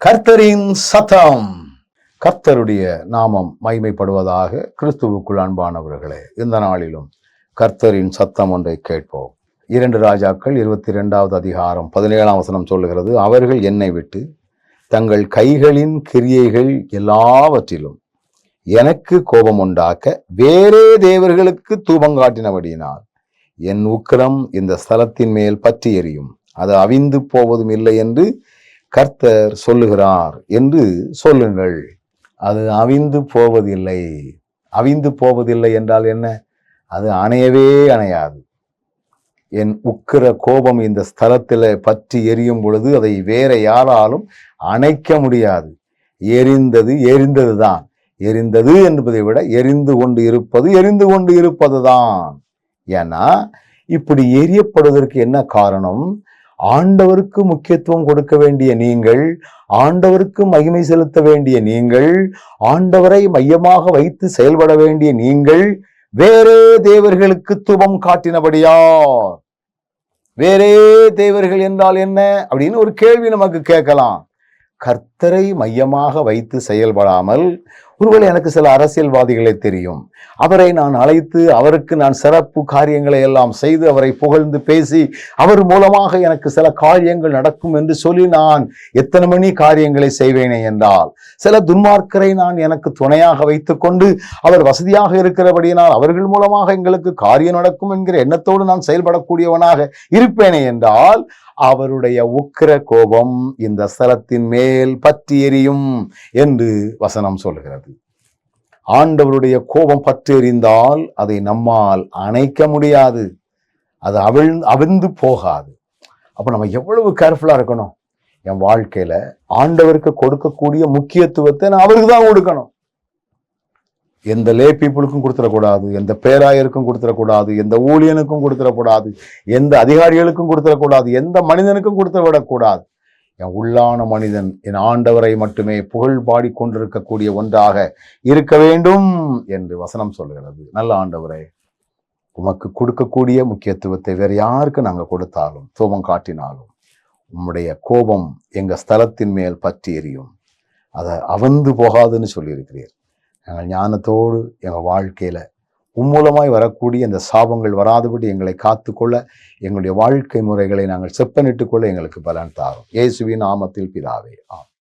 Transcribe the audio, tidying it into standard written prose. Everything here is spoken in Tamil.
கர்த்தரின் சத்தம். கர்த்தருடைய நாமம் மகிமைப்படுவதாக. கிறிஸ்துவுக்குள் அன்பானவர்களே, இந்த நாளிலும் கர்த்தரின் சத்தம் ஒன்றை கேட்போம். 2 ராஜாக்கள் 22வது அதிகாரம் 17ஆம் வசனம் சொல்லுகிறது, அவர்கள் என்னை விட்டு தங்கள் கைகளின் கிரியைகள் எல்லாவற்றிலும் எனக்கு கோபம் உண்டாக்க வேறே தேவர்களுக்கு தூபங்காட்டினபடியினால் என் உக்கிரம் இந்த ஸ்தலத்தின் மேல் பற்றி எரியும், அது அவிந்து போவதும் இல்லை என்று கர்த்தர் சொல்லுகிறார் என்று சொல்லுங்கள். அது அவிந்து போவதில்லை. அவிந்து போவதில்லை என்றால் என்ன? அது அணையவே அணையாது. என் உக்கிர கோபம் இந்த ஸ்தலத்தில் பற்றி எரியும் பொழுது அதை வேற யாராலும் அணைக்க முடியாது. எரிந்தது தான். எரிந்தது என்பதை விட எரிந்து கொண்டு இருப்பது தான். ஏன்னா இப்படி எரியப்படுவதற்கு என்ன காரணம்? ஆண்டவருக்கு முக்கியத்துவம் கொடுக்க வேண்டிய நீங்கள், ஆண்டவருக்கு மகிமை செலுத்த வேண்டிய நீங்கள், ஆண்டவரை மையமாக வைத்து செயல்பட வேண்டிய நீங்கள் வேறே தேவர்களுக்கு தூபம் காட்டினபடியா? வேறே தேவர்கள் என்றால் என்ன அப்படின்னு ஒரு கேள்வி நமக்கு கேட்கலாம். கர்த்தரை மையமாக வைத்து செயல்படாமல், ஒருவேளை எனக்கு சில அரசியல்வாதிகளை தெரியும், அவரை நான் அழைத்து அவருக்கு நான் சிறப்பு காரியங்களை எல்லாம் செய்து அவரை புகழ்ந்து பேசி அவர் மூலமாக எனக்கு சில காரியங்கள் நடக்கும் என்று சொல்லி நான் எத்தனை மணி காரியங்களை செய்வேனே என்றால், சில துன்மார்க்கரை நான் எனக்கு துணையாக வைத்துக் கொண்டு அவர் வசதியாக இருக்கிறபடியினால் அவர்கள் மூலமாக எங்களுக்கு காரியம் நடக்கும் என்கிற எண்ணத்தோடு நான் செயல்படக்கூடியவனாக இருப்பேனே என்றால், அவருடைய உக்கிர கோபம் இந்த ஸ்தலத்தின் மேல் பற்றி எரியும் என்று வசனம் சொல்கிறது. ஆண்டவருடைய கோபம் பற்றி எரிந்தால் அதை நம்மால் அணைக்க முடியாது. அது அவிழ்ந்து போகாது. அப்ப நம்ம எவ்வளவு கேர்ஃபுல்லா இருக்கணும். என் வாழ்க்கையில ஆண்டவருக்கு கொடுக்கக்கூடிய முக்கியத்துவத்தை நான் அவருக்கு தான் கொடுக்கணும். எந்த லே பீப்புளுக்கும் கொடுத்துடக்கூடாது, எந்த பேராயருக்கும் கொடுத்துடக்கூடாது, எந்த ஊழியனுக்கும் கொடுத்துடக்கூடாது, எந்த அதிகாரிகளுக்கும் கொடுத்துடக்கூடாது, எந்த மனிதனுக்கும் கொடுத்து விடக்கூடாது. என் உள்ளான மனிதன் என் ஆண்டவரை மட்டுமே புகழ் பாடிக்கொண்டிருக்கக்கூடிய ஒன்றாக இருக்க வேண்டும் என்று வசனம் சொல்கிறது. நல்ல ஆண்டவரே, உமக்கு கொடுக்கக்கூடிய முக்கியத்துவத்தை வேற யாருக்கு நாங்கள் கொடுத்தாலும் தூபம் காட்டினாலும் உம்முடைய கோபம் எங்க ஸ்தலத்தின் மேல் பற்றி எரியும், அதை அவந்து போகாதுன்னு சொல்லியிருக்கிறீர். நாங்கள் ஞானத்தோடு எங்கள் வாழ்க்கையில் உம்மூலமாய் வரக்கூடிய இந்த சாபங்கள் வராதபடி எங்களை காத்துக்கொள்ள, எங்களுடைய வாழ்க்கை முறைகளை நாங்கள் செப்பனிட்டுக்கொள்ள எங்களுக்கு பலன் தாரும். இயேசுவின் நாமத்தில் பிதாவே, ஆமென்.